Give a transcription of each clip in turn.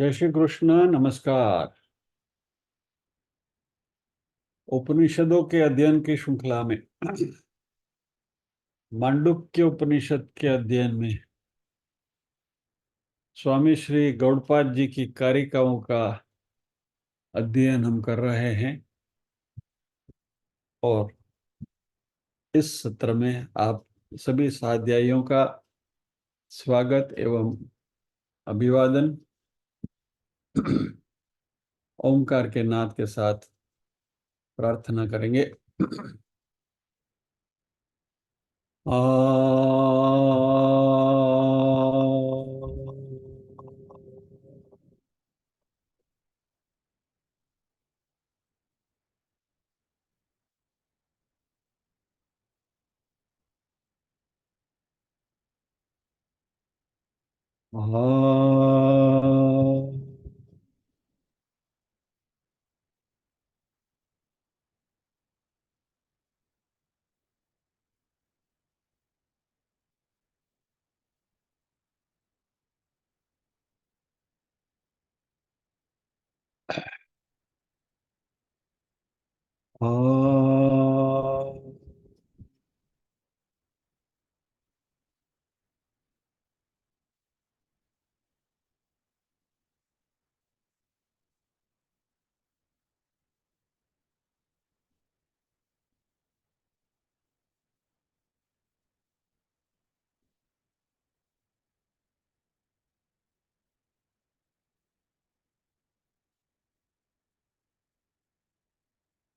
जय श्री कृष्ण। नमस्कार। उपनिषदों के अध्ययन की श्रृंखला में मांडुक्य उपनिषद के अध्ययन में स्वामी श्री गौड़पाद जी की कारिकाओं का अध्ययन हम कर रहे हैं और इस सत्र में आप सभी स्वाध्यायियों का स्वागत एवं अभिवादन ओंकार के नाद के साथ प्रार्थना करेंगे। आ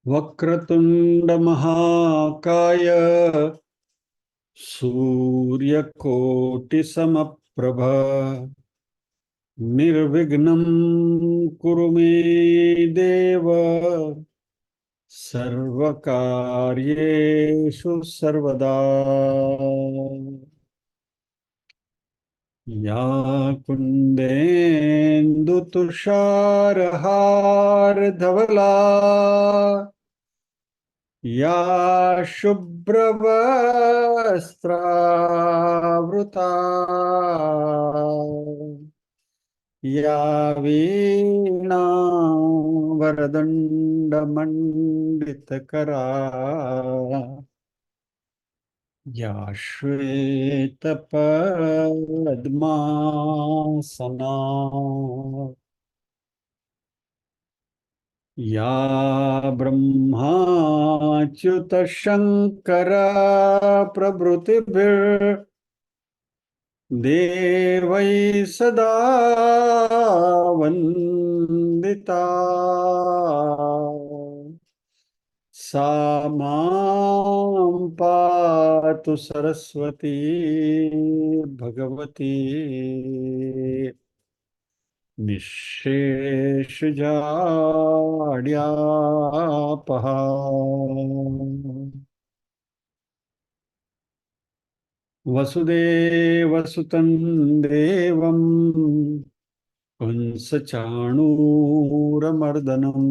वक्रतुंड महाकाय सूर्यकोटि समप्रभ निर्विघ्नं कुरु मे देव सर्वकार्येषु सर्वदा। या कुन्देन्दु तुषारहारधवला या शुभ्रवस्त्रावृता या वीणा वरदण्डमण्डितकरा या श्वेतपद्मासना या ब्रह्माच्युतशङ्कर प्रभृतिभिर्देवैः सदा वन्दिता सा मां पातु सरस्वती भगवती निःशेषजाड्यापहा। वसुदेवसुतं देवं कंसचाणूरमर्दनम्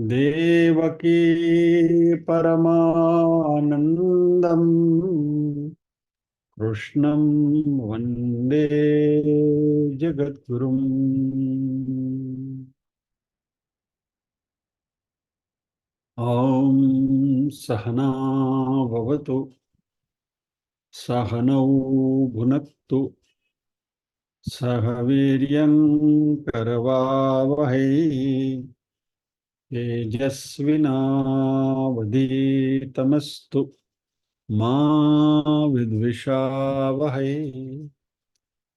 देवकी परमानन्दम् कृष्णं वन्दे जगद्गुरुम्। ॐ सहना भवतु सहनौ भुनक्तु सह वीर्यं करवावहै तेजस्विनावधीतमस्तु मा विद्विषावहै।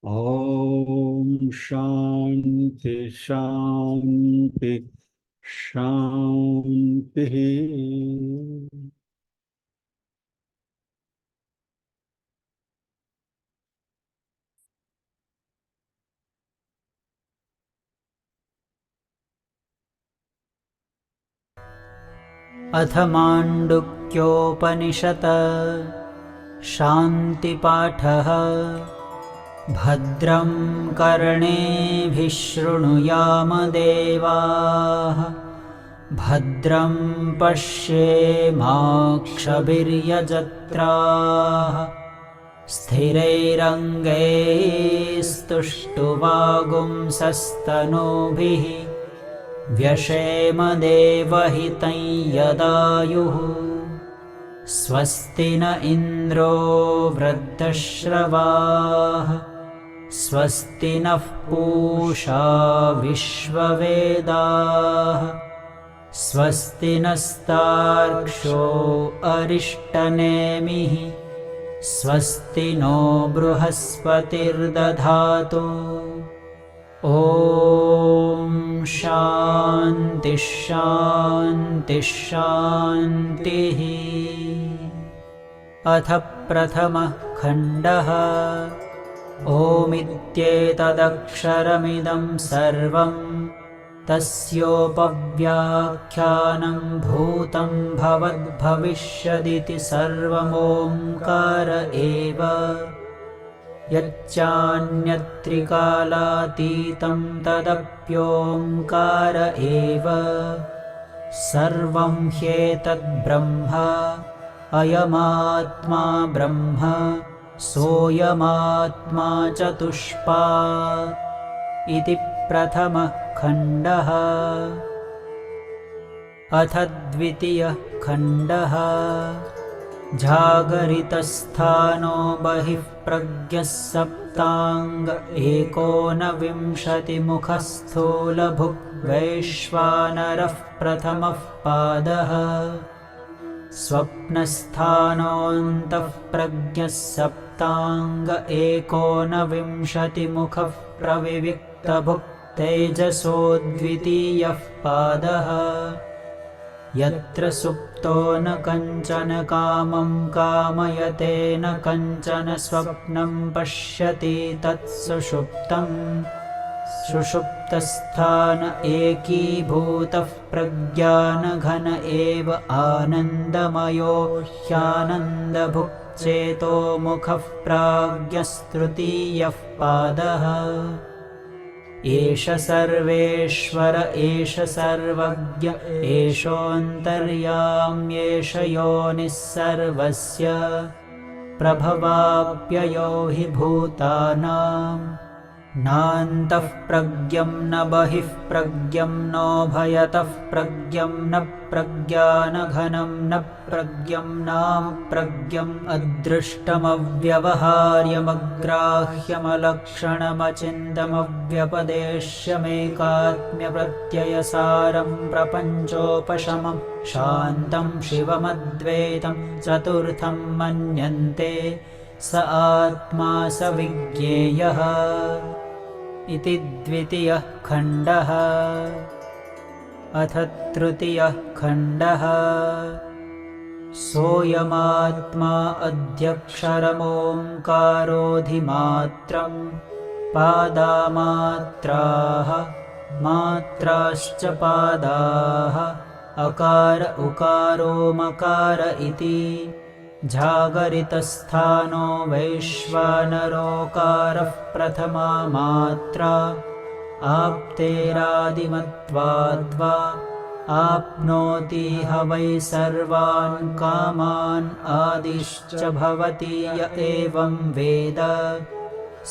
ॐ शान्ति शान्ति शान्तिः। अथ माण्डुक्योपनिषत् शान्तिपाठः। भद्रं कर्णेभिः शृणुयाम देवाः भद्रं पश्येमाक्षभिर्यजत्राः स्थिरैरङ्गैस्तुष्टुवागुंसस्तनूभिः व्यशेम देवहितं यदायुः स्वस्ति न इन्द्रो वृद्धश्रवाः स्वस्ति नः पूषा विश्ववेदाः स्वस्ति नस्तार्क्ष्यो अरिष्टनेमिः स्वस्ति नो बृहस्पतिर्दधातु ॐ शान्तिः शान्तिः शान्तिः। अथ प्रथमः खण्डः। ओमित्येतदक्षरमिदं सर्वं तस्योपव्याख्यानं भूतं भवद्भविष्यदिति सर्वमोङ्कार एव यच्चान्यत्रिकालातीतं तदप्योङ्कार एव सर्वं ह्येतद्ब्रह्म अयमात्मा ब्रह्म सोऽयमात्मा चतुष्पात् इति प्रथमः खण्डः। अथ द्वितीयः खण्डः। जागरितस्थानो बहिः प्रज्ञः सप्ताङ्ग एकोनविंशतिमुखः स्थूलभुग्वैश्वानरः प्रथमः पादः स्वप्नस्थानोऽन्तः प्रज्ञः सप्ताङ्ग एकोनविंशतिमुखः प्रविविक्तभुक् तेजसो द्वितीयः पादः यत्र सुप्तो न कञ्चन कामं कामयते न कञ्चन स्वप्नं पश्यति तत्सुषुप्तम् सुषुप्तस्थान एकीभूतः प्रज्ञानघन एव आनन्दमयो ह्यानन्दभुक् चेतोमुखः प्राज्ञस्तृतीयः पादः एष सर्वेश्वर एष सर्वज्ञ एषोऽन्तर्याम्येष योनिः सर्वस्य प्रभवाप्ययो हि भूतानां नान्तः प्रज्ञं न बहिः प्रज्ञं नोभयतः प्रज्ञं न प्रज्ञानघनं न प्रज्ञं नाप्रज्ञम् अदृष्टमव्यवहार्यमग्राह्यमलक्षणमचिन्तमव्यपदेश्यमेकात्म्यप्रत्ययसारं प्रपञ्चोपशमं शान्तं शिवमद्वैतं चतुर्थं मन्यन्ते स आत्मा स विज्ञेयः इति द्वितीयः खण्डः। अथ तृतीयः खण्डः। सोऽयमात्मा अध्यक्षरमोङ्कारोऽधिमात्रं पादामात्राः मात्राश्च पादाः अकार उकारो मकार इति जागरितस्थानो वैश्वानरोकारः प्रथमा मात्रा आप्तेरादिमत्वाद्वा आप्नोति ह वै सर्वान् कामान् आदिश्च भवति य एवं वेद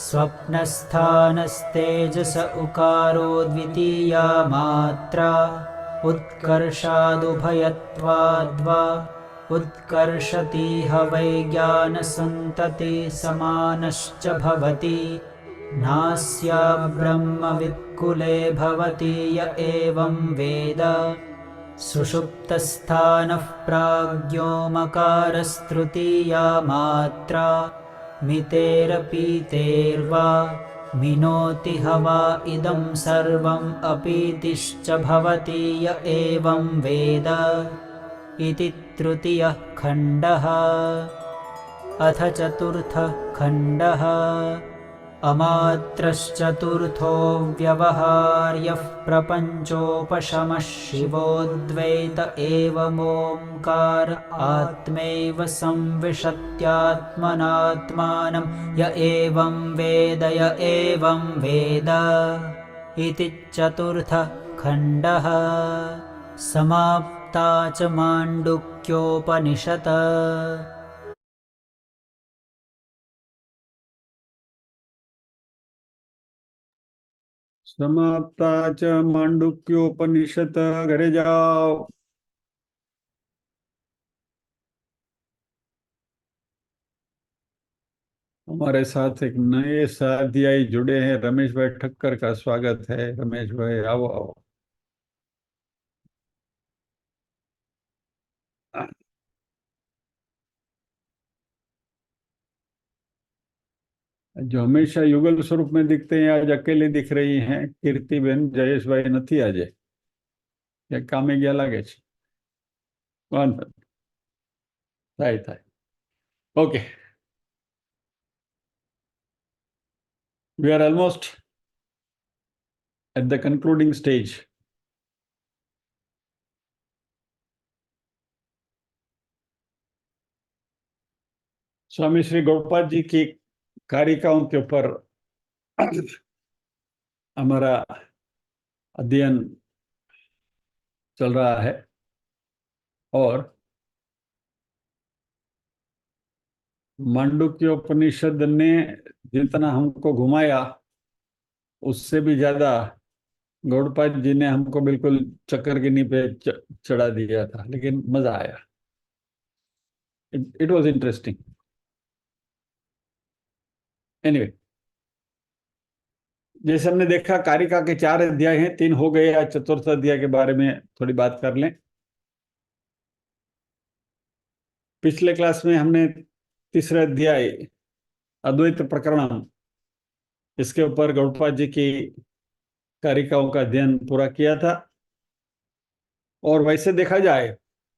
स्वप्नस्थानस्तेजस उकारो द्वितीया मात्रा उत्कर्षादुभयत्वाद्वा उत्कर्षति ह वै ज्ञानसन्तति समानश्च भवति नास्या ब्रह्मवित्कुले भवति य एवं वेद सुषुप्तस्थानः प्राज्ञो मकारस्तृतीया मात्रा मितेरपीतेर्वा मिनोति ह वा इदं सर्वम् अपीतिश्च भवति य एवं वेद इति तृतीयः खण्डः। अथ चतुर्थः खण्डः। अमात्रश्चतुर्थो व्यवहार्यः प्रपञ्चोपशमः शिवोऽद्वैत एवमोङ्कार आत्मैव संविशत्यात्मनात्मानं य एवं वेद य एवं वेद इति चतुर्थः खण्डः। समाप्ता च माण्डुक्योपनिषत्। समाप्ता च मांडुक्योपनिषत्। घरे जाओ। हमारे साथ एक नए साथी जुड़े हैं, रमेश भाई ठक्कर का स्वागत है। रमेश भाई आओ आओ। जो हमेशा युगल स्वरूप में दिखते हैं आज अकेले दिख रही हैं कीर्ति बेन। जयेश भाई नहीं आज या कामे गया लागे છે। વાંધો નહીં, થાય થાય। Okay, we are almost at the concluding stage. Swami Shri Gaudapada ji की कारिकाओं के ऊपर हमारा अध्ययन चल रहा है और मांडुक्य उपनिषद ने जितना हमको घुमाया उससे भी ज्यादा गौड़पाद जी ने हमको बिल्कुल चक्कर गिनी पे चढ़ा दिया था, लेकिन मजा आया। It was interesting. एनीवे, जैसे हमने देखा कारिका के 4 अध्याय हैं, 3 हो गए। आज चतुर्थ अध्याय के बारे में थोड़ी बात कर लें। पिछले क्लास में हमने तीसरे अध्याय अद्वैत प्रकरण, इसके ऊपर गौड़पाद जी की कारिकाओं का अध्ययन पूरा किया था। और वैसे देखा जाए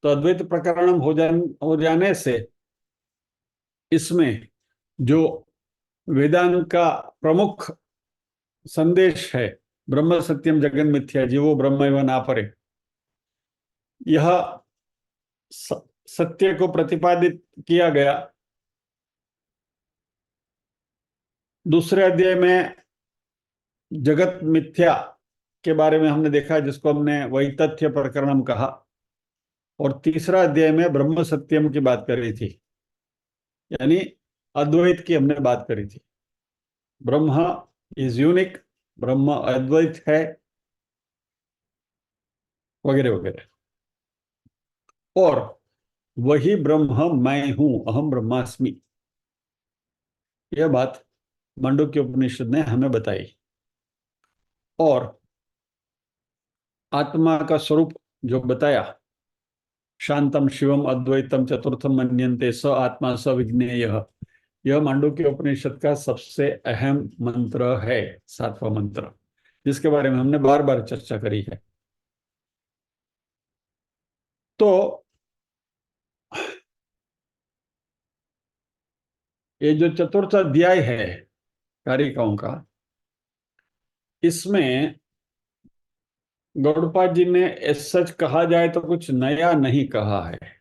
तो अद्वैत प्रकरण हो जाने से इसमें जो वेदांत का प्रमुख संदेश है, ब्रह्म सत्यम जगन मिथ्या जीवो ब्रह्म एवं नापरे, यह सत्य को प्रतिपादित किया गया। दूसरे अध्याय में जगत मिथ्या के बारे में हमने देखा, जिसको हमने वैतथ्य प्रकरणम कहा। और तीसरा अध्याय में ब्रह्म सत्यम की बात करी थी, यानी अद्वैत की हमने बात करी थी। ब्रह्म इज यूनिक, ब्रह्म अद्वैत है, वगैरह वगैरह। और वही ब्रह्म मैं हूं, अहम ब्रह्मास्मि, यह बात मांडुक्य उपनिषद ने हमें बताई। और आत्मा का स्वरूप जो बताया, शांतम शिवम अद्वैतम चतुर्थम मन्यन्ते स आत्मा स विज्ञेय, यह मांडुक्य उपनिषद का सबसे अहम मंत्र है, 7वां मंत्र, जिसके बारे में हमने बार बार चर्चा करी है। तो ये जो चतुर्थ अध्याय है कारिकाओं का, इसमें गौड़पाद जी ने सच कहा जाए तो कुछ नया नहीं कहा है।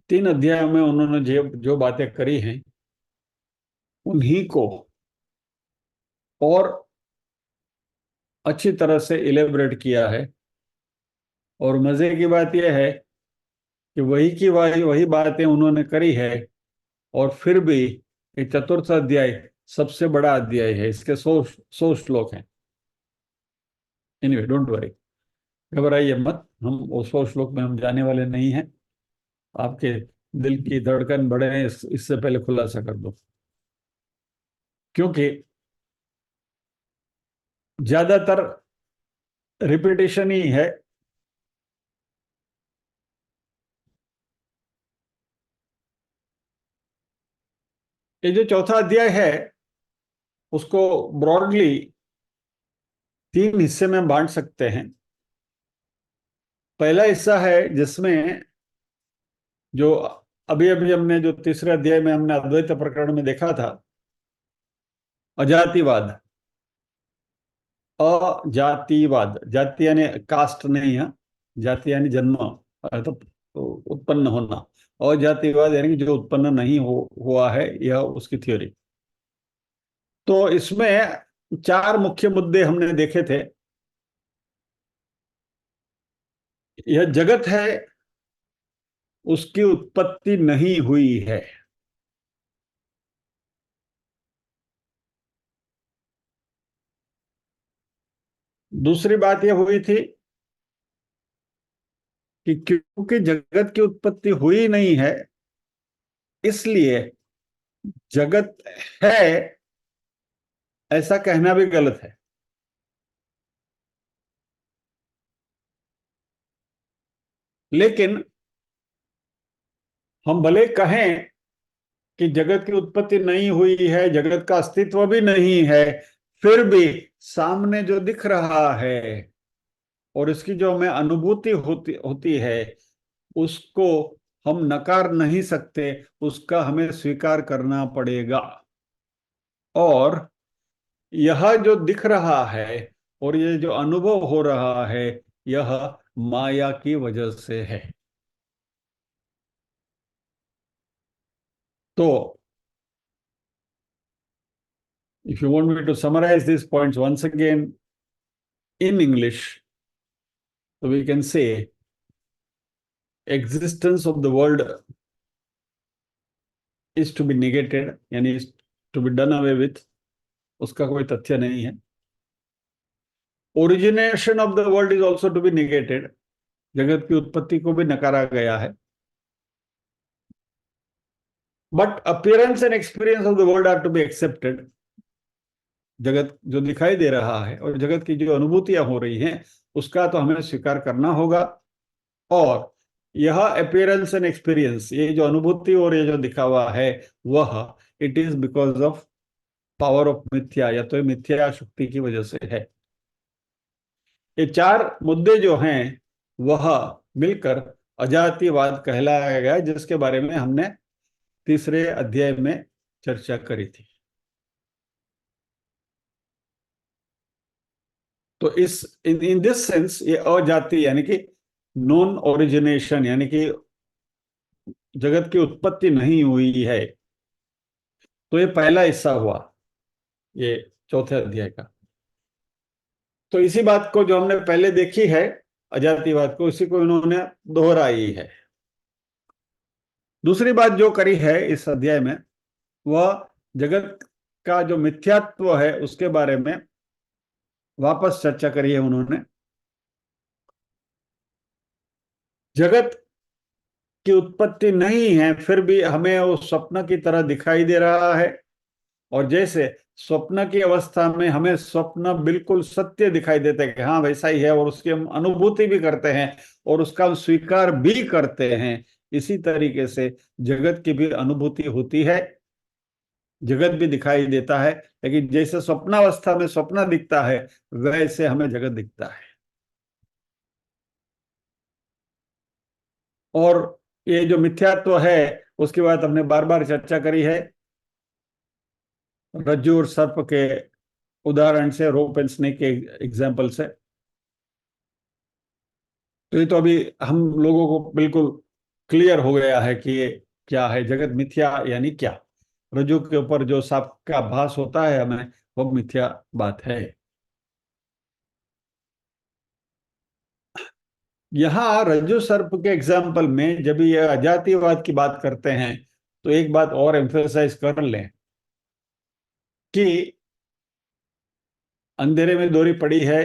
3 अध्यायों में उन्होंने जो जो बातें करी हैं उन्हीं को और अच्छी तरह से इलेबरेट किया है। और मजे की बात यह है कि वही की वही बातें उन्होंने करी है, और फिर भी ये चतुर्थ अध्याय सबसे बड़ा अध्याय है। इसके 100 श्लोक हैं। एनीवे, डोंट वरी, घबराइए मत, हम वो 100 श्लोक में हम जाने वाले नहीं हैं। आपके दिल की धड़कन बढ़े हैं, इससे पहले खुलासा कर दो, क्योंकि ज्यादातर रिपीटेशन ही है। ये जो चौथा अध्याय है उसको ब्रॉडली 3 हिस्से में बांट सकते हैं। पहला हिस्सा है जिसमें जो अभी अभी हमने जो तीसरे अध्याय में हमने अद्वैत प्रकरण में देखा था, अजातिवाद। अजातिवाद, जाति यानी कास्ट नहीं है, जाति यानी जन्म, तो उत्पन्न होना। अजातिवाद यानी कि जो उत्पन्न नहीं हुआ है, यह उसकी थ्योरी। तो इसमें 4 मुख्य मुद्दे हमने देखे थे। यह जगत है, उसकी उत्पत्ति नहीं हुई है। दूसरी बात यह हुई थी कि क्योंकि जगत की उत्पत्ति हुई नहीं है, इसलिए जगत है ऐसा कहना भी गलत है। लेकिन हम भले कहें कि जगत की उत्पत्ति नहीं हुई है, जगत का अस्तित्व भी नहीं है, फिर भी सामने जो दिख रहा है और इसकी जो हमें अनुभूति होती होती है, उसको हम नकार नहीं सकते, उसका हमें स्वीकार करना पड़ेगा। और यह जो दिख रहा है और ये जो अनुभव हो रहा है, यह माया की वजह से है। तो if you want me to summarize these points once again in English, so we can say existence of the world is to be negated, यानी is to be done away with, उसका कोई तथ्य नहीं है। Origination of the world is also to be negated, जगत की उत्पत्ति को भी नकारा गया है। But appearance and experience of the world are to be accepted, जगत जो दिखाई दे रहा है और जगत की जो अनुभूतियां हो रही हैं, उसका तो हमें स्वीकार करना होगा। और यह अपीयरेंस एंड एक्सपीरियंस, ये जो अनुभूति और ये जो दिखावा है, वह it is because of power of मिथ्या, या तो मिथ्या शक्ति की वजह से है। ये चार मुद्दे जो हैं वह मिलकर अजातीयवाद कहलाया गया, जिसके बारे में हमने तीसरे अध्याय में चर्चा करी थी। तो इस इन दिस सेंस ये अजाति यानी कि नॉन ओरिजिनेशन, यानी कि जगत की उत्पत्ति नहीं हुई है। तो ये पहला हिस्सा हुआ ये चौथे अध्याय का। तो इसी बात को जो हमने पहले देखी है अजातिवाद को, इसी को इन्होंने दोहराई है। दूसरी बात जो करी है इस अध्याय में, वह जगत का जो मिथ्यात्व है उसके बारे में वापस चर्चा करी है उन्होंने। जगत की उत्पत्ति नहीं है, फिर भी हमें वो स्वप्न की तरह दिखाई दे रहा है, और जैसे स्वप्न की अवस्था में हमें स्वप्न बिल्कुल सत्य दिखाई देता है कि हाँ वैसा ही है, और उसकी हम अनुभूति भी करते हैं और उसका हम स्वीकार भी करते हैं, इसी तरीके से जगत की भी अनुभूति होती है, जगत भी दिखाई देता है। लेकिन जैसे स्वप्नावस्था में स्वप्न दिखता है, वैसे हमें जगत दिखता है। और ये जो मिथ्यात्व है उसकी बात हमने बार बार चर्चा करी है, रज्जु और सर्प के उदाहरण से, रोप एंड स्नेक के एग्जाम्पल से। तो ये तो अभी हम लोगों को बिल्कुल क्लियर हो गया है कि ये क्या है, जगत मिथ्या यानी क्या। रज्जु के ऊपर जो सांप का भास होता है हमें, वो मिथ्या बात है। यहाँ रज्जु सर्प के एग्जाम्पल में जब ये अजातीयवाद की बात करते हैं, तो एक बात और एम्फेसाइज कर लें कि अंधेरे में डोरी पड़ी है,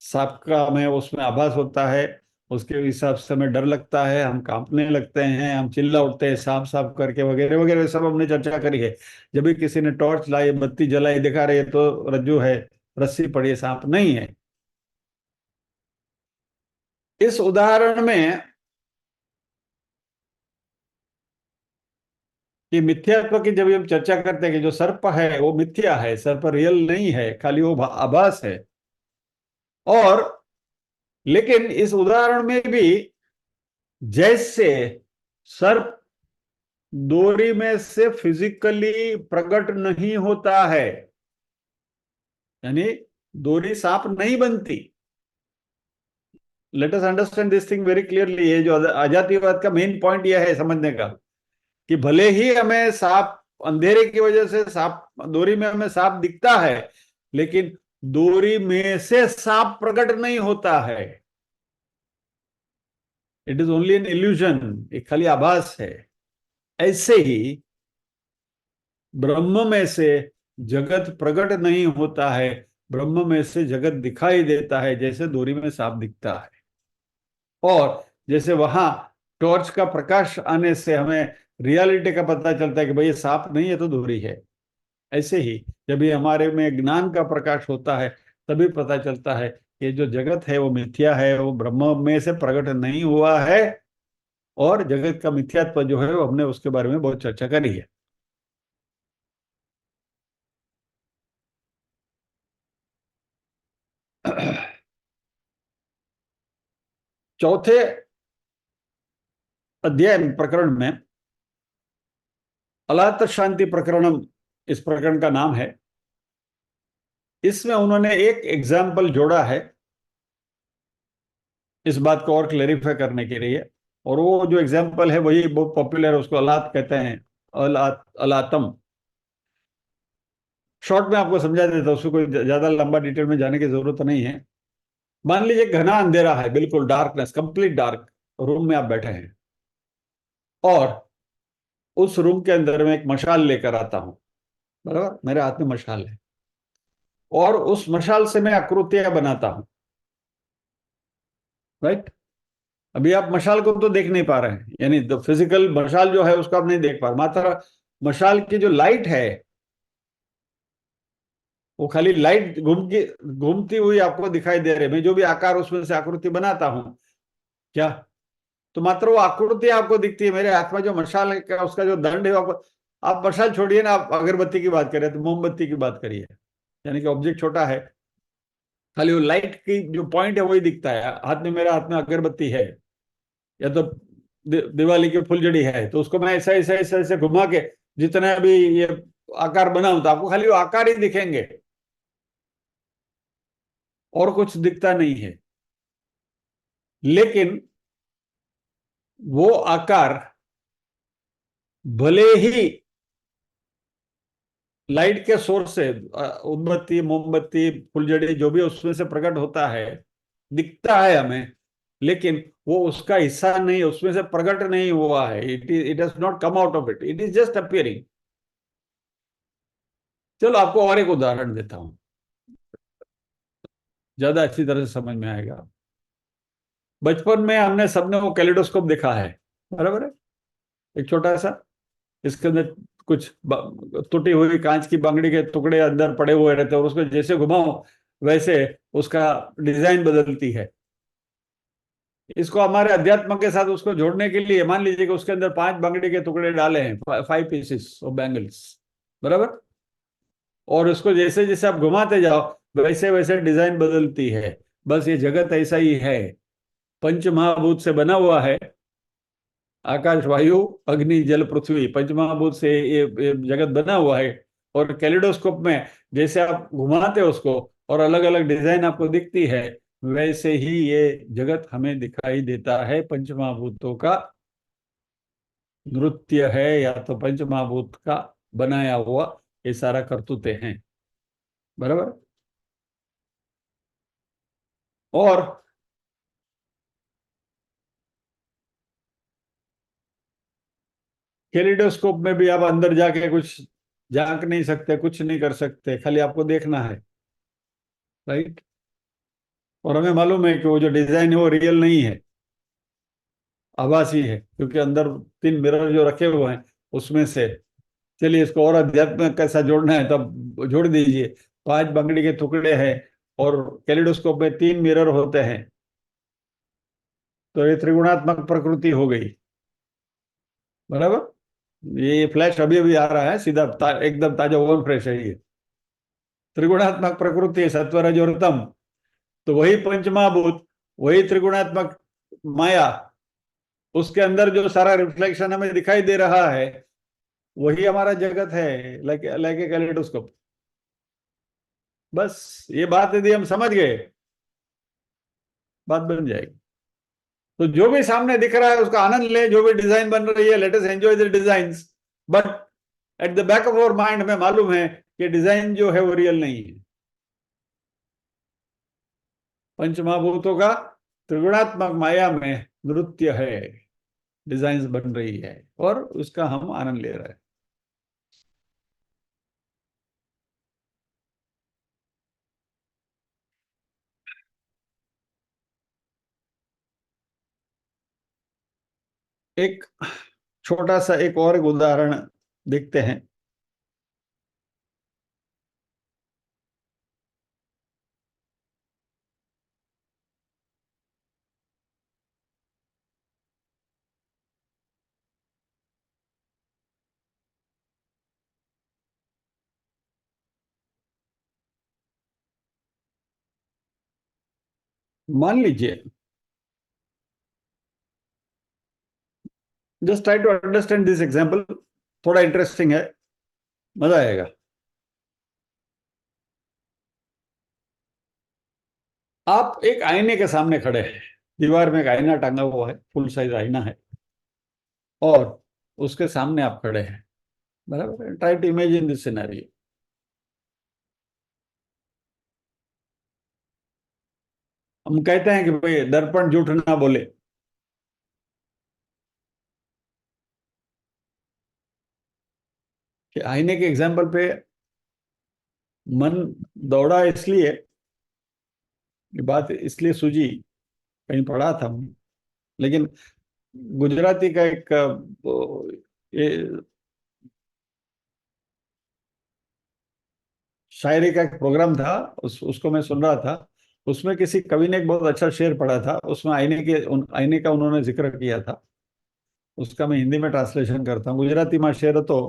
सांप का हमें उसमें आभास होता है, उसके हिसाब से हमें डर लगता है, हम कांपने लगते हैं, हम चिल्ला उठते हैं सांप सांप करके, वगैरह वगैरह, सब हमने चर्चा करी है। जब भी किसी ने टॉर्च लाई, बत्ती जलाई, दिखा रही है, तो रज्जू है, रस्सी पड़ी है, सांप नहीं है। इस उदाहरण में कि मिथ्यात्व की जब हम चर्चा करते हैं कि जो सर्प है वो मिथ्या है, सर्प रियल नहीं है, खाली वो आभास है। और लेकिन इस उदाहरण में भी जैसे सर्प डोरी में से फिजिकली प्रकट नहीं होता है, यानी डोरी सांप नहीं बनती। Let us understand this thing very clearly. ये जो अजातीयवाद का मेन पॉइंट यह है समझने का कि भले ही हमें सांप, अंधेरे की वजह से सांप, डोरी में हमें सांप दिखता है, लेकिन डोरी में से सांप प्रकट नहीं होता है। It is only an illusion, एक खाली आभास है। ऐसे ही ब्रह्म में से जगत प्रकट नहीं होता है, ब्रह्म में से जगत दिखाई देता है, जैसे दूरी में सांप दिखता है। और जैसे वहां टॉर्च का प्रकाश आने से हमें रियलिटी का पता चलता है कि भाई ये सांप नहीं है तो दूरी है, ऐसे ही जब ये हमारे में ज्ञान का प्रकाश होता है तभी पता चलता है कि जो जगत है वो मिथ्या है, वो ब्रह्म में से प्रकट नहीं हुआ है। और जगत का मिथ्यात्व जो है वो हमने उसके बारे में बहुत चर्चा करी है। चौथे अध्याय प्रकरण में अलात शांति प्रकरणम, इस प्रकरण का नाम है। इसमें उन्होंने एक एग्जाम्पल जोड़ा है इस बात को और क्लेरिफाई करने के लिए। और वो जो एग्जाम्पल है वही बहुत पॉपुलर है, उसको अलात कहते हैं। अलातम। शॉर्ट में आपको समझा देता हूं, उसको कोई ज्यादा लंबा डिटेल में जाने की जरूरत नहीं है। मान लीजिए घना अंधेरा है, बिल्कुल डार्कनेस, कंप्लीट डार्क रूम में आप बैठे हैं, और उस रूम के अंदर में एक मशाल लेकर आता हूं। बराबर, मेरे हाथ में मशाल है, और उस मशाल से मैं आकृतियां बनाता हूं। राइट। अभी आप मशाल को तो देख नहीं पा रहे हैं, यानी फिजिकल मशाल जो है उसको आप नहीं देख पा रहे, मात्र मशाल की जो लाइट है वो खाली लाइट घूमती हुई आपको दिखाई दे रही है। मैं जो भी आकार उसमें से आकृति बनाता हूं, क्या, तो मात्र वो आकृति आपको दिखती है। मेरे हाथ में जो मशाल है का उसका जो दंड है आपको, आप मशाल छोड़िए ना, आप अगरबत्ती की बात करें तो मोमबत्ती की बात करिए, यानी कि ऑब्जेक्ट छोटा है, खाली वो लाइट की जो पॉइंट है वही दिखता है। हाथ में, मेरे हाथ में अगरबत्ती है, या तो दिवाली की फुलझड़ी है, तो उसको मैं ऐसा ऐसा ऐसा ऐसे घुमा के जितना भी ये आकार बनाऊं तो आपको खाली वो आकार ही दिखेंगे, और कुछ दिखता नहीं है। लेकिन वो आकार भले ही लाइट के सोर्स से, उम्मत्ती, मोमबत्ती, फुलझड़ी जो भी उसमें से प्रकट होता है, दिखता है हमें, लेकिन वो उसका हिस्सा नहीं, उसमें से प्रकट नहीं हुआ है। It has not come out of it is just appearing. चलो आपको और एक उदाहरण देता हूं, ज्यादा अच्छी तरह से समझ में आएगा। बचपन में हमने सबने वो कैलिडोस्कोप देखा है, बराबर है, एक छोटा सा, इसके अंदर कुछ टूटी हुई कांच की बांगड़ी के टुकड़े अंदर पड़े हुए रहते हैं, और उसको जैसे घुमाओ वैसे उसका डिजाइन बदलती है। इसको हमारे अध्यात्म के साथ उसको जोड़ने के लिए मान लीजिए कि उसके अंदर 5 बांगड़ी के टुकड़े डाले हैं, 5 पीसेस ऑफ बैंगल्स, बराबर। और उसको जैसे जैसे आप घुमाते जाओ वैसे वैसे डिजाइन बदलती है। बस ये जगत ऐसा ही है, पंच महाभूत से बना हुआ है। आकाश, वायु, अग्नि, जल, पृथ्वी, पंचमहाभूत से ये जगत बना हुआ है। और कैलिडोस्कोप में जैसे आप घुमाते हो उसको और अलग अलग डिजाइन आपको दिखती है, वैसे ही ये जगत हमें दिखाई देता है। पंचमहाभूतों का नृत्य है, या तो पंचमहाभूत का बनाया हुआ ये सारा करतूते हैं, बराबर। और कैलिडोस्कोप में भी आप अंदर जाके कुछ झांक नहीं सकते, कुछ नहीं कर सकते, खाली आपको देखना है, राइट। और हमें मालूम है कि वो जो डिजाइन है वो रियल नहीं है, आभासी है, क्योंकि अंदर 3 मिरर जो रखे हुए हैं उसमें से, चलिए इसको और अध्यात्म कैसा जोड़ना है तब जोड़ दीजिए। 5 बंगड़ी के टुकड़े हैं, और कैलिडोस्कोप में 3 मिरर होते हैं, तो ये त्रिगुणात्मक प्रकृति हो गई, बराबर। ये फ्लैश अभी अभी आ रहा है सीधा, एकदम ताजा ओवन फ्रेश है ये। त्रिगुणात्मक प्रकृति, सत्व, रज और तम, तो वही पंचमहाभूत, वही त्रिगुणात्मक माया, उसके अंदर जो सारा रिफ्लेक्शन हमें दिखाई दे रहा है वही हमारा जगत है, लाइक लाइक ए कैलिडोस्कोप। बस ये बात यदि हम समझ गए, बात बन जाएगी। तो जो भी सामने दिख रहा है उसका आनंद ले, जो भी डिजाइन बन रही है let us enjoy the designs. But at the back of our mind में मालूम है कि डिजाइन जो है वो रियल नहीं है। पंचमहाभूतों का त्रिगुणात्मक माया में नृत्य है, डिजाइन्स बन रही है, और उसका हम आनंद ले रहे हैं। एक छोटा सा एक उदाहरण देखते हैं। मान लीजिए, just try to understand this example, थोड़ा इंटरेस्टिंग है, मजा आएगा। आप एक आईने के सामने खड़े हैं, दीवार में एक आईना टांगा हुआ है, फुल साइज आईना है, और उसके सामने आप खड़े हैं, बराबर है। Try to imagine this scenario. हम कहते हैं कि भाई दर्पण झूठ ना बोले। कि आईने के एग्जाम्पल पे मन दौड़ा इसलिए, ये बात इसलिए सूझी, कहीं पढ़ा था, लेकिन गुजराती का एक ये शायरी का एक प्रोग्राम था, उसको मैं सुन रहा था। उसमें किसी कवि ने एक बहुत अच्छा शेर पढ़ा था, उसमें आईने का उन्होंने जिक्र किया था। उसका मैं हिंदी में ट्रांसलेशन करता हूँ। गुजराती में शेर तो,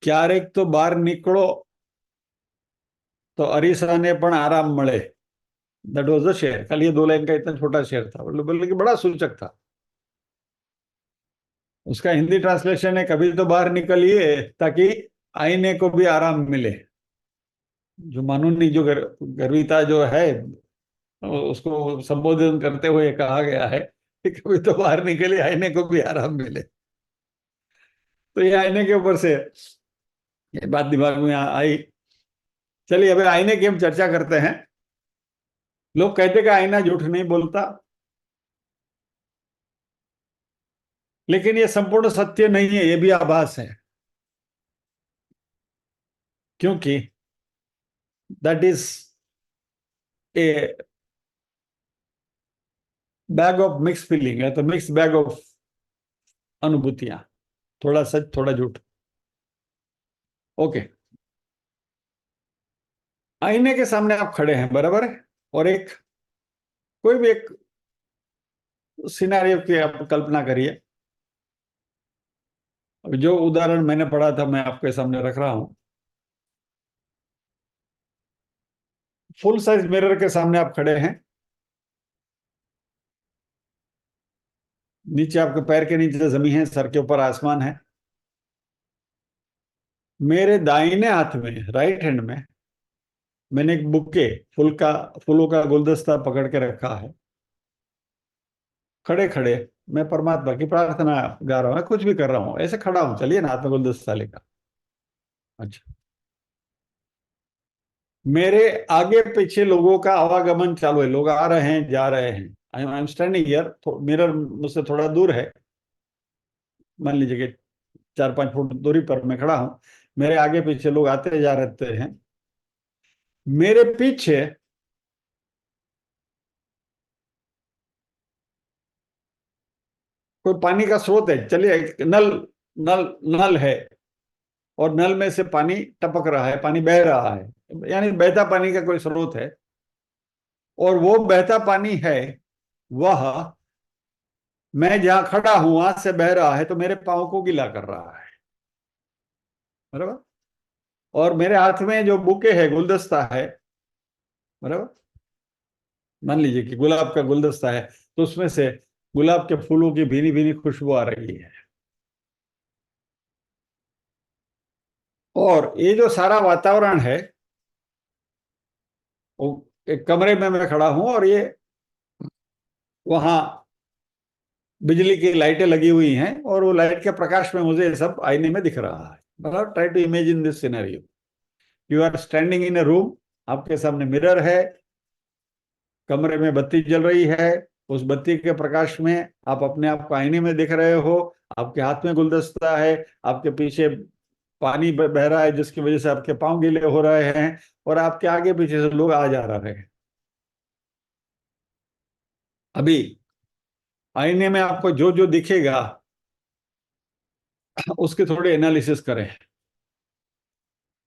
ક્યારેક તો બહાર નીકળો तो अरीसाने पण आराम મળે। दैट वाज द शेर। कल ये 2 लाइन का इतना छोटा शेर था, मतलब बोले कि बड़ा सूचक था। उसका हिंदी ट्रांसलेशन है, कभी तो बाहर निकलिए ताकि आईने को भी आराम मिले। जो मानूनी जो गर्विता जो है, उसको संबोधन करते हुए कहा गया है कि कभी तो बाहर निकलिए, आईने को भी आराम मिले। तो ये आईने के ऊपर से ये बात दिमाग में आई। चलिए, अभी आईने की हम चर्चा करते हैं। लोग कहते कि आईना झूठ नहीं बोलता, लेकिन ये संपूर्ण सत्य नहीं है, ये भी आभास है। क्योंकि that is a bag of mix feeling है, तो मिक्स बैग ऑफ अनुभूतियां, थोड़ा सच थोड़ा झूठ। ओके, आईने के सामने आप खड़े हैं, बराबर है, और एक कोई भी एक सिनेरियो की आप कल्पना करिए। जो उदाहरण मैंने पढ़ा था मैं आपके सामने रख रहा हूं। फुल साइज मिरर के सामने आप खड़े हैं। नीचे आपके पैर के नीचे जमीन है, सर के ऊपर आसमान है। मेरे दाहिने हाथ में, राइट हैंड में, मैंने एक बुक्के, फूलों का गुलदस्ता पकड़ के रखा है। खड़े खड़े मैं परमात्मा की प्रार्थना गा रहा हूँ, कुछ भी कर रहा हूँ, ऐसे खड़ा हूं, चलिए ना, हाथ में गुलदस्ता लेकर। अच्छा, मेरे आगे पीछे लोगों का आवागमन चालू है, लोग आ रहे हैं जा रहे हैं। I am standing here, mirror मुझसे थोड़ा दूर है, मान लीजिए कि 4-5 फुट दूरी पर मैं खड़ा हूं। मेरे आगे पीछे लोग आते जा रहते हैं। मेरे पीछे कोई पानी का स्रोत है, चलिए एक नल नल है, और नल में से पानी टपक रहा है, पानी बह रहा है, यानी बहता पानी का कोई स्रोत है। और वो बहता पानी है, वह मैं जहां खड़ा हूं वहां से बह रहा है, तो मेरे पांव को गीला कर रहा है, बराबर। और मेरे हाथ में जो बुके है, गुलदस्ता है, बराबर। मान लीजिए कि गुलाब का गुलदस्ता है, तो उसमें से गुलाब के फूलों की भीनी भीनी खुशबू आ रही है। और ये जो सारा वातावरण है, वो एक कमरे में मैं खड़ा हूं, और ये वहां बिजली की लाइटें लगी हुई हैं, और वो लाइट के प्रकाश में मुझे ये सब आईने में दिख रहा है। मतलब try to imagine this scenario. You are standing in a room, आपके सामने मिरर है, कमरे में बत्ती जल रही है, उस बत्ती के प्रकाश में आप अपने आप को आईने में दिख रहे हो। आपके हाथ में गुलदस्ता है, आपके पीछे पानी बह रहा है, जिसकी वजह से आपके पांव गीले हो रहे हैं, और आपके आगे पीछे से लोग आ जा रहे हैं। अभी आईने में आपको जो जो दिखेगा उसके थोड़े एनालिसिस करें।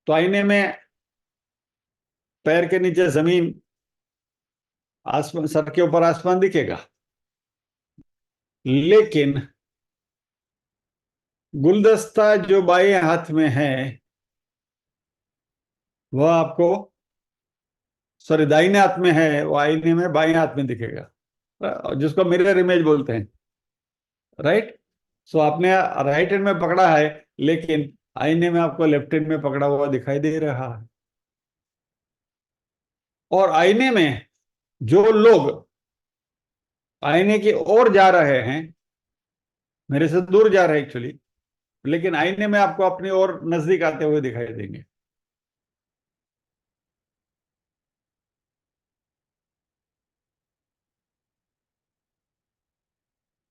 तो आईने में पैर के नीचे जमीन, आसमान, सर के ऊपर आसमान दिखेगा, लेकिन गुलदस्ता जो बाएं हाथ में है वह आपको, सॉरी दाहिने हाथ में है, वो आईने में बाएं हाथ में दिखेगा, जिसको मिरर इमेज बोलते हैं, राइट। सो आपने राइट हैंड में पकड़ा है, लेकिन आईने में आपको लेफ्ट हैंड में पकड़ा हुआ दिखाई दे रहा है। और आईने में जो लोग आईने की ओर जा रहे हैं, मेरे से दूर जा रहे हैं एक्चुअली, लेकिन आईने में आपको अपनी ओर नजदीक आते हुए दिखाई देंगे।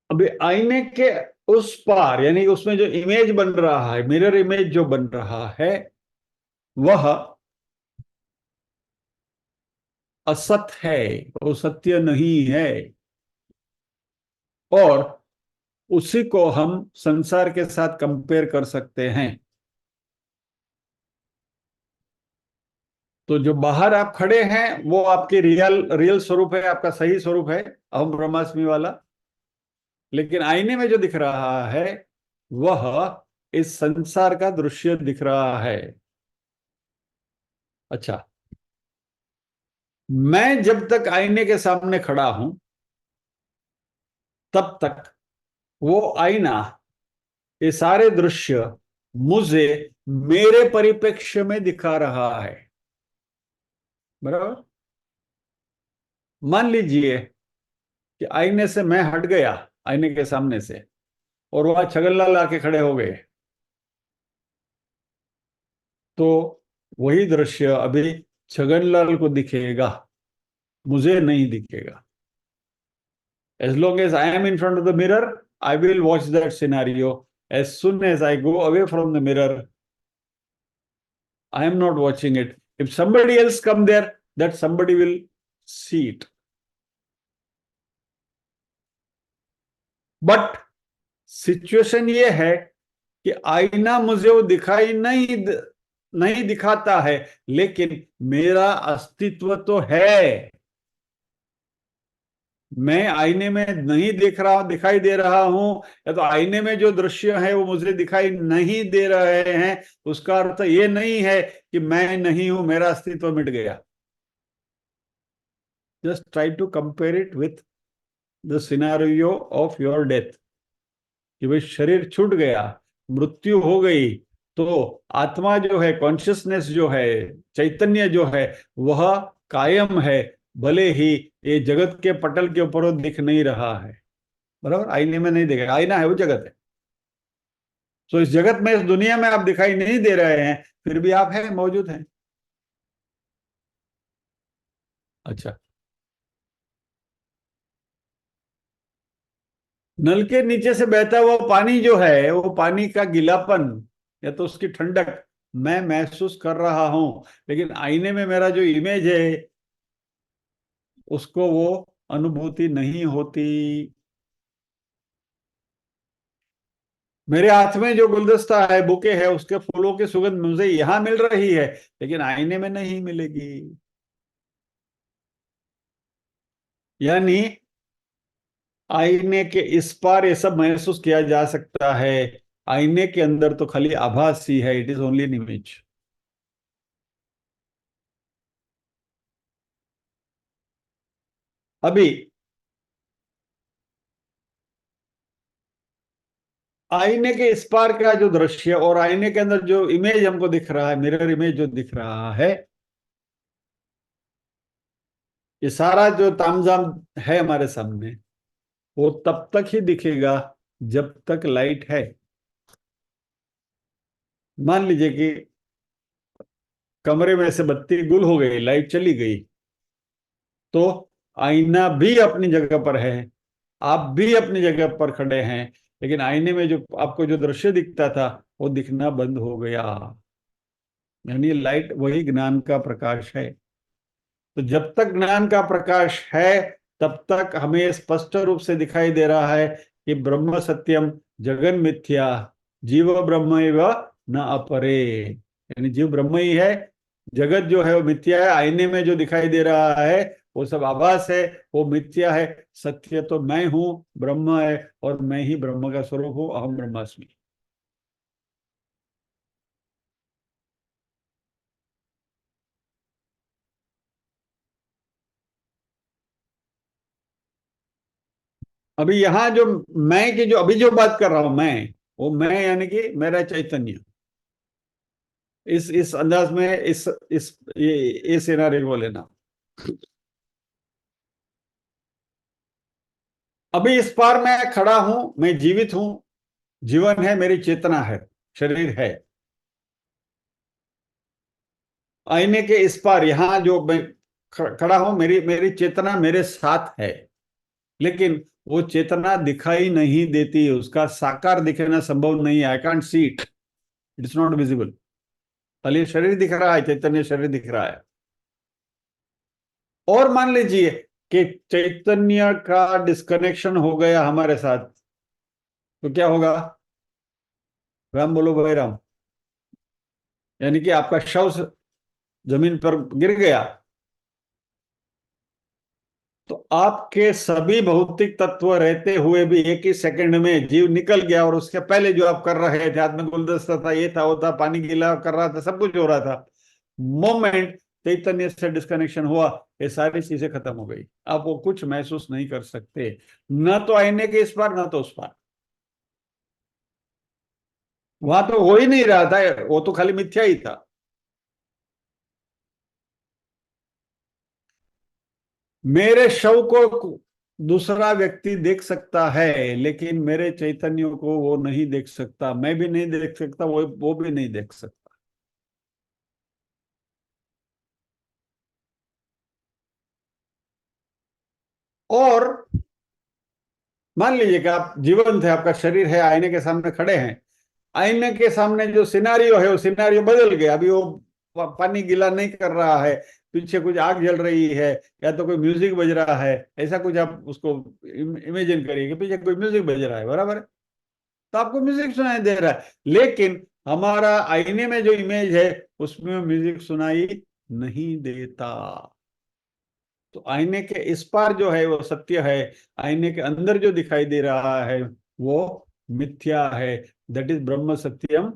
अभी आईने के उस पार, यानी उसमें जो इमेज बन रहा है, मिरर इमेज जो बन रहा है, वह असत है, वो सत्य नहीं है। और उसी को हम संसार के साथ कंपेयर कर सकते हैं। तो जो बाहर आप खड़े हैं वो आपके रियल रियल स्वरूप है, आपका सही स्वरूप है, अहम ब्रह्मास्मि वाला। लेकिन आईने में जो दिख रहा है वह इस संसार का दृश्य दिख रहा है। अच्छा, मैं जब तक आईने के सामने खड़ा हूं तब तक वो आईना, ये सारे दृश्य मुझे मेरे परिप्रेक्ष्य में दिखा रहा है। बराबर। मान लीजिए कि आईने से मैं हट गया, आईने के सामने से, और वहां छगनलाल आके खड़े हो गए, तो वही दृश्य अभी छगनलाल को दिखेगा, मुझे नहीं दिखेगा। As long as I am in front of the mirror, I will watch that scenario. As soon as I go away from the mirror, I am not watching it. If somebody else come there, that somebody will see it. But situation ये है कि आईना मुझे वो दिखाई नहीं दिखाता है, लेकिन मेरा अस्तित्व तो है। मैं आईने में नहीं देख रहा, दिखाई दे रहा हूं, या तो आईने में जो दृश्य है वो मुझे दिखाई नहीं दे रहे हैं, उसका अर्थ ये नहीं है कि मैं नहीं हूं, मेरा अस्तित्व मिट गया। Just try to compare it with the scenario of your death, कि भाई शरीर छूट गया, मृत्यु हो गई, तो आत्मा जो है, कॉन्शियसनेस जो है, चैतन्य जो है, वह कायम है, भले ही ये जगत के पटल के ऊपर वो दिख नहीं रहा है। बराबर, आईने में नहीं दिखेगा, आईना है वो जगत है। तो इस जगत में, इस दुनिया में आप दिखाई नहीं दे रहे हैं, फिर भी आप हैं, मौजूद हैं। अच्छा, नल के नीचे से बहता हुआ पानी जो है, वो पानी का गीलापन या तो उसकी ठंडक मैं महसूस कर रहा हूं, लेकिन आईने में मेरा जो इमेज है उसको वो अनुभूति नहीं होती। मेरे हाथ में जो गुलदस्ता है, बुके है, उसके फूलों की सुगंध मुझे यहां मिल रही है, लेकिन आईने में नहीं मिलेगी। यानी आईने के इस पार ये सब महसूस किया जा सकता है, आईने के अंदर तो खाली आभास ही है, it is only an image. अभी आईने के इस पार का जो दृश्य और आईने के अंदर जो इमेज हमको दिख रहा है, मिरर इमेज जो दिख रहा है, ये सारा जो तामझाम है हमारे सामने, वो तब तक ही दिखेगा जब तक लाइट है। मान लीजिए कि कमरे में से बत्ती गुल हो गई, लाइट चली गई, तो आईना भी अपनी जगह पर है, आप भी अपनी जगह पर खड़े हैं, लेकिन आईने में जो आपको जो दृश्य दिखता था वो दिखना बंद हो गया। यानी लाइट वही ज्ञान का प्रकाश है। तो जब तक ज्ञान का प्रकाश है तब तक हमें स्पष्ट रूप से दिखाई दे रहा है कि ब्रह्म सत्यम जगन मिथ्या, जीव ब्रह्म न अपरे, यानी जीव ब्रह्म ही है, जगत जो है वो मिथ्या है। आईने में जो दिखाई दे रहा है वो सब आभास है, वो मिथ्या है। सत्य तो मैं हूं, ब्रह्म है, और मैं ही ब्रह्म का स्वरूप हूं, अहम ब्रह्मास्मि। अभी यहाँ जो मैं की जो अभी जो बात कर रहा हूं मैं, वो मैं यानी कि मेरा चैतन्य, इस अंदाज में, इस ये सिनारियो को लेना। अभी इस पार मैं खड़ा हूं, मैं जीवित हूं, जीवन है, मेरी चेतना है, शरीर है। आईने के इस पार यहां जो मैं खड़ा हूं, मेरी मेरी चेतना मेरे साथ है, लेकिन वो चेतना दिखाई नहीं देती, उसका साकार दिखना संभव नहीं है। I can't see it, it's not visible. खाली शरीर दिख रहा है, चैतन्य शरीर दिख रहा है। और मान लीजिए कि चैतन्य का डिस्कनेक्शन हो गया हमारे साथ, तो क्या होगा? राम बोलो भाई राम। यानी कि आपका शव जमीन पर गिर गया, तो आपके सभी भौतिक तत्व रहते हुए भी एक ही सेकंड में जीव निकल गया, और उसके पहले जो आप कर रहे थे, हाथ में गुलदस्ता था, ये था, वो था, पानी गीला कर रहा था, सब कुछ हो रहा था, मोमेंट चैतन्य से डिस्कनेक्शन हुआ, ये सारी चीजें खत्म हो गई। आप वो कुछ महसूस नहीं कर सकते, न तो आईने के इस पार, न तो उस पार। वहां तो हो ही नहीं रहा था, वो तो खाली मिथ्या ही था। मेरे शव को दूसरा व्यक्ति देख सकता है, लेकिन मेरे चैतन्य को वो नहीं देख सकता, मैं भी नहीं देख सकता, वो भी नहीं देख सकता। और मान लीजिए कि आप जीवंत है, आपका शरीर है, आईने के सामने खड़े हैं, आईने के सामने जो सिनारियो है वो सिनारियो बदल गया। अभी वो पानी गीला नहीं कर रहा है, पीछे कुछ आग जल रही है, या तो कोई म्यूजिक बज रहा है, ऐसा कुछ आप उसको इमेजिन करिए कि पीछे कोई म्यूजिक बज रहा है, बराबर है? तो आपको म्यूजिक सुनाई दे रहा है, लेकिन हमारा आईने में जो इमेज है उसमें म्यूजिक सुनाई नहीं देता। तो आईने के इस पार जो है वो सत्य है, आईने के अंदर जो दिखाई दे रहा है वो मिथ्या है। दैट इज ब्रह्म सत्यम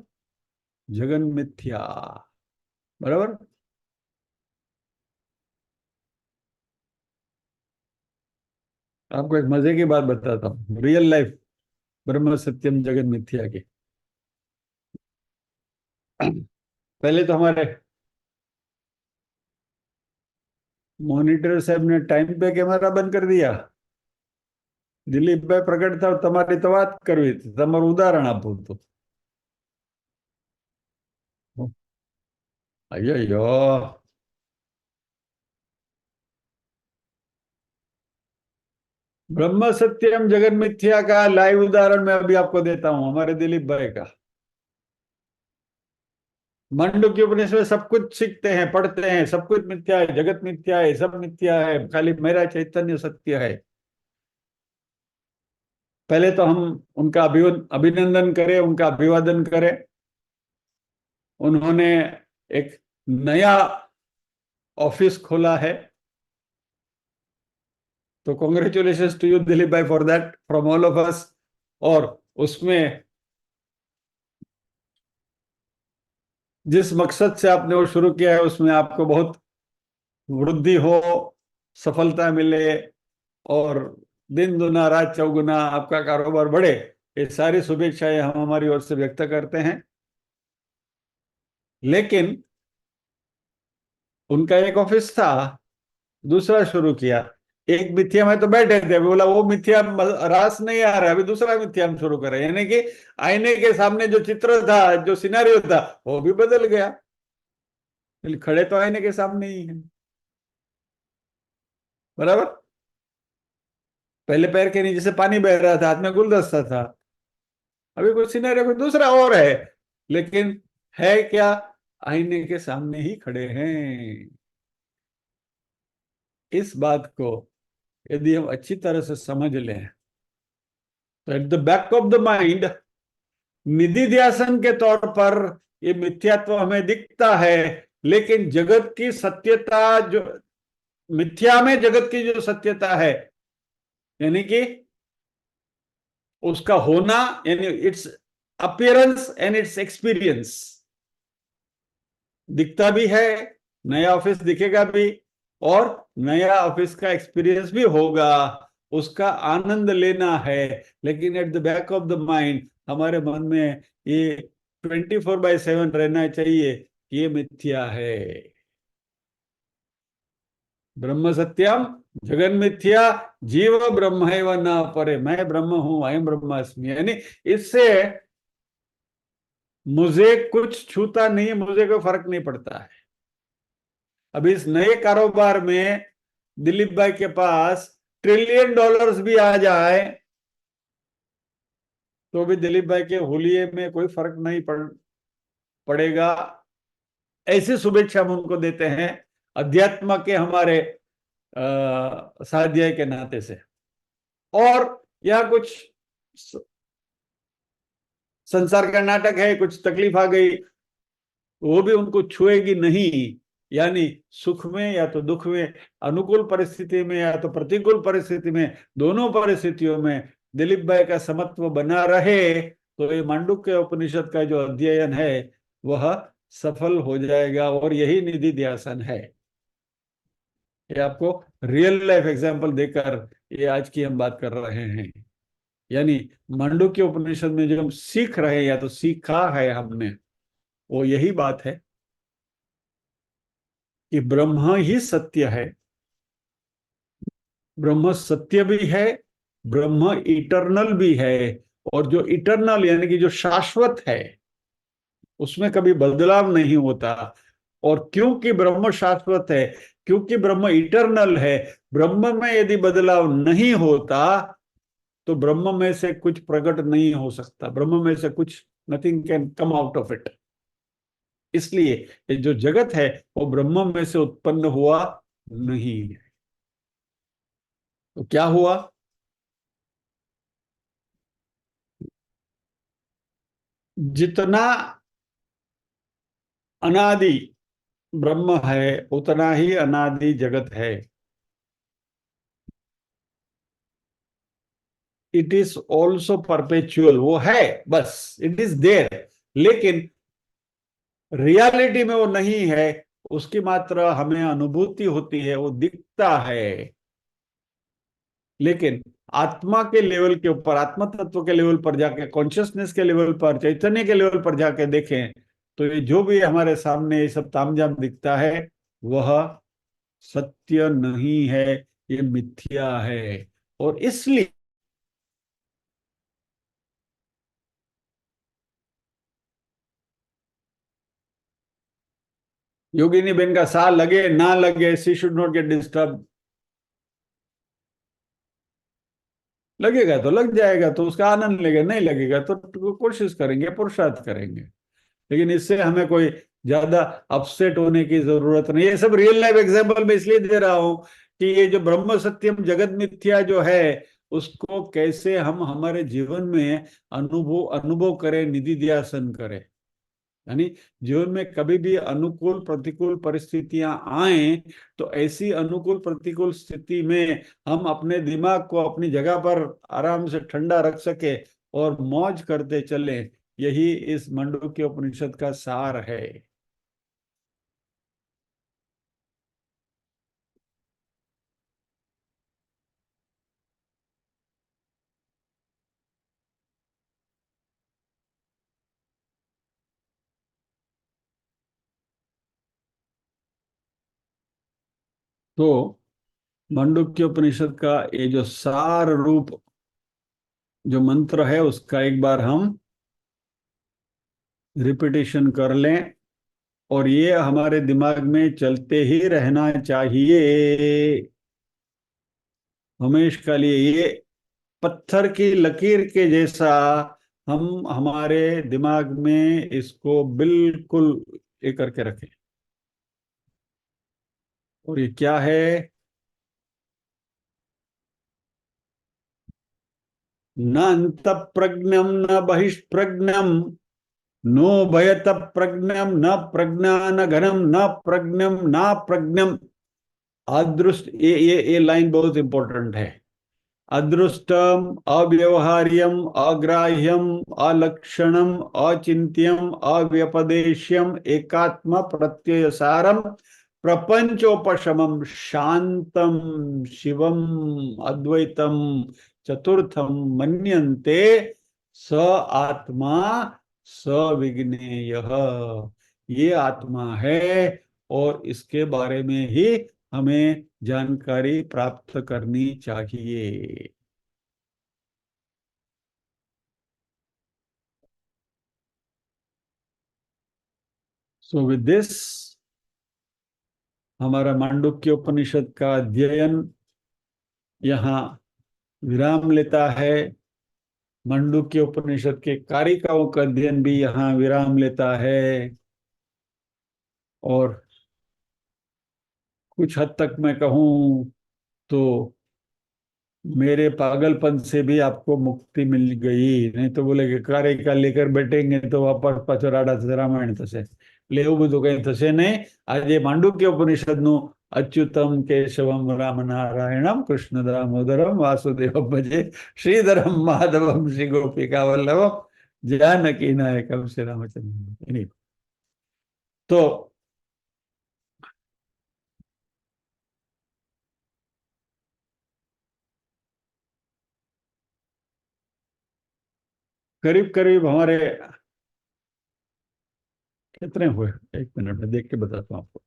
जगन मिथ्या, बराबर। आपको एक मजे की बात बताता हूँ, रियल लाइफ ब्रह्म सत्यम जगन मिथ्या की। पहले तो हमारे मॉनिटर साहब ने टाइम पे कैमरा बंद कर दिया, દિલીપભાઈ પ્રગટ થાવ, તમારી તો વાત કરવી હતી, તમારું ઉદાહરણ આપવું હતું. अयो, ब्रह्म सत्यम जगन मिथ्या का लाइव उदाहरण मैं अभी आपको देता हूं, हमारे दिलीप भाई का। मांडुक्य उपनिषद में सब कुछ सीखते हैं, पढ़ते हैं, सब कुछ मिथ्या है, जगत मिथ्या है, सब मिथ्या है, खाली मेरा चैतन्य सत्य है। पहले तो हम उनका अभिनंदन करें, उनका अभिवादन करें। उन्होंने एक नया ऑफिस खोला है, तो कॉन्ग्रेचुलेशन टू यू दिलीप भाई for that, from all of us. और उसमें जिस मकसद से आपने वो शुरू किया है, उसमें आपको बहुत वृद्धि हो, सफलता मिले, और दिन दुना रात चौगुना आपका कारोबार बढ़े, ये सारी शुभेच्छाएं हम हमारी ओर से व्यक्त करते हैं। लेकिन उनका एक ऑफिस था, दूसरा शुरू किया। एक मिथ्या में तो बैठे थे, बोला वो मिथ्या रास नहीं आ रहा, अभी दूसरा मिथ्या हम शुरू करें, यानी कि आईने के सामने जो चित्र था, जो सिनारियो था, वो भी बदल गया। खड़े तो आईने के सामने ही है, बराबर। पहले पैर के नीचे से पानी बह रहा था, हाथ में गुलदस्ता था, अभी कुछ सिनेरियो कुछ दूसरा और है, लेकिन है क्या? आईने के सामने ही खड़े हैं। इस बात को यदि हम अच्छी तरह से समझ लें तो at the back of the mind निधिध्यासन के तौर पर ये मिथ्यात्व हमें दिखता है, लेकिन जगत की सत्यता जो मिथ्या में जगत की जो सत्यता है, यानी कि उसका होना, यानी it's appearance and it's experience, दिखता भी है, नया ऑफिस दिखेगा भी, और नया ऑफिस का एक्सपीरियंस भी होगा, उसका आनंद लेना है। लेकिन eight the back of the mind हमारे मन में ये 24/7 रहना चाहिए, ये मिथ्या है। ब्रह्म सत्यम जगन मिथ्या, जीव ब्रह्म है व न परे, मैं ब्रह्म हूं, अयम ब्रह्मास्मि, यानी इससे मुझे कुछ छूता नहीं है, मुझे कोई फर्क नहीं पड़ता है। अब इस नए कारोबार में दिलीप भाई के पास $1 ट्रिलियन भी आ जाए तो भी दिलीप भाई के होलिये में कोई फर्क नहीं पड़ेगा। ऐसी शुभेच्छा हम उनको देते हैं अध्यात्म के हमारे साध्याय के नाते से। और यह कुछ संसार का नाटक है, कुछ तकलीफ आ गई, वो भी उनको छुएगी नहीं। यानी सुख में या तो दुख में, अनुकूल परिस्थिति में या तो प्रतिकूल परिस्थिति में, दोनों परिस्थितियों में दिलीप भाई का समत्व बना रहे तो ये मांडुक्य उपनिषद का जो अध्ययन है वह सफल हो जाएगा। और यही निधि ध्यासन है। ये आपको रियल लाइफ एग्जांपल देकर ये आज की हम बात कर रहे हैं। यानी मांडुक्य उपनिषद में जो हम सीख रहे हैं या तो सीखा है हमने, वो यही बात है कि ब्रह्म ही सत्य है, ब्रह्म सत्य भी है, ब्रह्म इटर्नल भी है। और जो इटर्नल यानी कि जो शाश्वत है उसमें कभी बदलाव नहीं होता। और क्योंकि ब्रह्म शाश्वत है, क्योंकि ब्रह्म इटर्नल है, ब्रह्म में यदि बदलाव नहीं होता तो ब्रह्म में से कुछ प्रकट नहीं हो सकता, ब्रह्म में से कुछ nothing can come out of it. इसलिए ये जो जगत है वो ब्रह्म में से उत्पन्न हुआ नहीं है। तो क्या हुआ? जितना अनादि ब्रह्म है उतना ही अनादि जगत है। इट इज ऑल्सो परपेचुअल, वो है, बस इट इज देयर, लेकिन रियलिटी में वो नहीं है। उसकी मात्र हमें अनुभूति होती है, वो दिखता है। लेकिन आत्मा के लेवल के ऊपर, आत्म तत्व के लेवल पर जाके, कॉन्शियसनेस के लेवल पर, चैतन्य के लेवल पर जाके देखें तो ये जो भी हमारे सामने ये सब तामझाम दिखता है वह सत्य नहीं है, ये मिथ्या है। और इसलिए योगिनी बेन का सा लगे ना लगे, she should not get disturb. लगेगा तो लग जाएगा तो उसका आनंद लेगा, नहीं लगेगा तो कोशिश करेंगे, पुरुषार्थ करेंगे। लेकिन इससे हमें कोई ज्यादा अपसेट होने की जरूरत नहीं। ये सब रियल लाइफ एग्जांपल में इसलिए दे रहा हूं कि ये जो ब्रह्म सत्यम जगत मिथ्या जो है उसको कैसे हम हमारे जीवन में अनुभव अनुभव करें, निधि ध्यासन करें। यानी जीवन में कभी भी अनुकूल प्रतिकूल परिस्थितियां आए तो ऐसी अनुकूल प्रतिकूल स्थिति में हम अपने दिमाग को अपनी जगह पर आराम से ठंडा रख सके और मौज करते चलें। यही इस मांडुक्य उपनिषद का सार है। तो मांडुक्य उपनिषद का ये जो सार रूप जो मंत्र है उसका एक बार हम रिपीटेशन कर लें और ये हमारे दिमाग में चलते ही रहना चाहिए हमेशा के लिए। ये पत्थर की लकीर के जैसा हम हमारे दिमाग में इसको बिल्कुल ये करके रखें। और ये क्या है? न अंत प्रज्ञम न बहिष्प्रज्ञम नो भयत प्रज्ञम न प्रज्ञान घनम न प्रज्ञम न प्रज्ञम अदृष्ट। ये लाइन बहुत इंपॉर्टेंट है। अदृष्टम अव्यवहार्यम अग्राह्यम अलक्षणम अचिंत्यम अव्यपदेश्यम एकात्म प्रत्ययसारम प्रपंचोपशमम शांतम शिवम अद्वैतम चतुर्थम मन्यन्ते स आत्मा सविज्ञेय। ये आत्मा है और इसके बारे में ही हमें जानकारी प्राप्त करनी चाहिए। सो विद दिस हमारा मांडुक्य उपनिषद का अध्ययन यहाँ विराम लेता है। मांडुक्य उपनिषद के कारिकाओं का अध्ययन भी यहाँ विराम लेता है। और कुछ हद तक मैं कहूँ तो मेरे पागलपन से भी आपको मुक्ति मिल गई। नहीं तो बोले कि कारिका लेकर बैठेंगे तो वापस पाछो राडा रामायण थशे। એટલે એવું બધું કઈ થશે નહીં। આજે માંડુક્ય ઉપનિષદનું અચ્યુતમ કેશવમ રામ નારાયણમ કૃષ્ણ દામોદરમ વાસુદેવમ ભજે શ્રીધરમ માધવમ શ્રી ગોપિકા વલ્લભમ जानकी नायकम श्री रामचंद्र। तो करीब करीब हमारे कितने हुए, एक मिनट में देख के बताता हूँ आपको।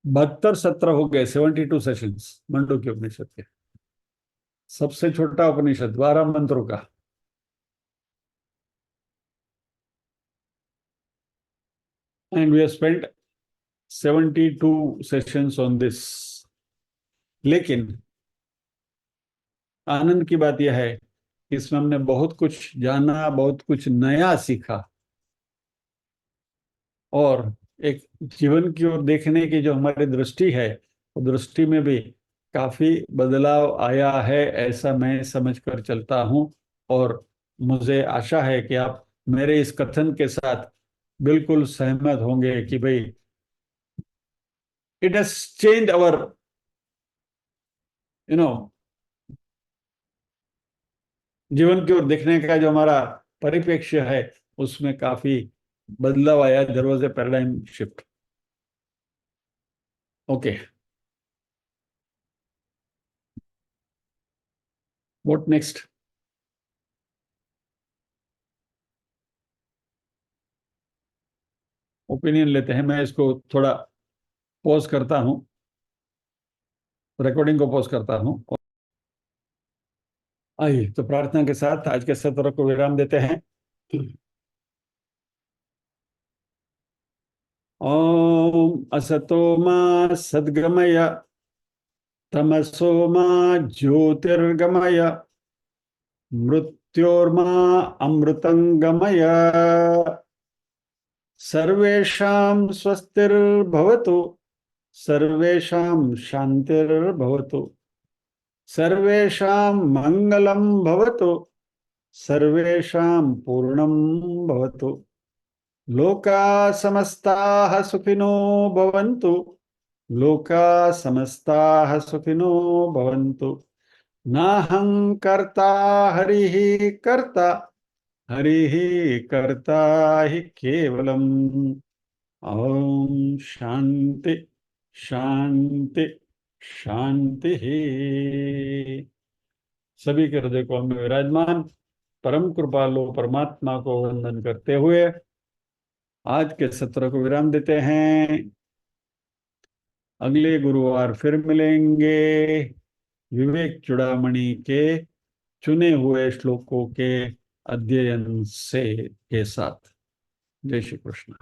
72 सत्र हो गए, 72 सेशंस मंडूक्य उपनिषद के। सबसे छोटा उपनिषद 12 मंत्रों का। And we have spent 72 sessions on this. लेकिन आनंद की बात यह है कि इसमें हमने बहुत कुछ जाना, बहुत कुछ नया सीखा और एक जीवन की ओर देखने की जो हमारी दृष्टि है, वो दृष्टि में भी काफी बदलाव आया है, ऐसा मैं समझकर चलता हूं। और मुझे आशा है कि आप मेरे इस कथन के साथ बिल्कुल सहमत होंगे कि भाई it has change our you know जीवन की ओर देखने का जो हमारा परिप्रेक्ष्य है उसमें काफी बदलाव आया। There was a paradigm shift. Okay, what next? Opinion लेते हैं। मैं इसको थोड़ा पॉज करता हूं, रिकॉर्डिंग को पॉज करता हूं। आइए तो प्रार्थना के साथ आज के सत्र को विराम देते हैं। ओम असतो मा सद्गमय तमसो मा ज्योतिर्गमय मृत्योर्मा अमृतंगमय सर्वेषां स्वस्तिर्भवतु सर्वेषां शांतिर्भवतु सर्वेषां मंगलं भवतु सर्वेषां पूर्णं भवतु लोका समस्ताः सुखिनो भवन्तु लोका समस्ताः सुखिनो भवन्तु नाहं कर्ता हरिः कर्ता हरिः कर्ता हि केवलम्। ओम शांति शांति शांति। सभी के हृदय को में विराजमान परम कृपालु परमात्मा को वंदन करते हुए आज के सत्र को विराम देते हैं। अगले गुरुवार फिर मिलेंगे विवेक चूड़ामणि के चुने हुए श्लोकों के अध्ययन से के साथ। जय श्री कृष्ण।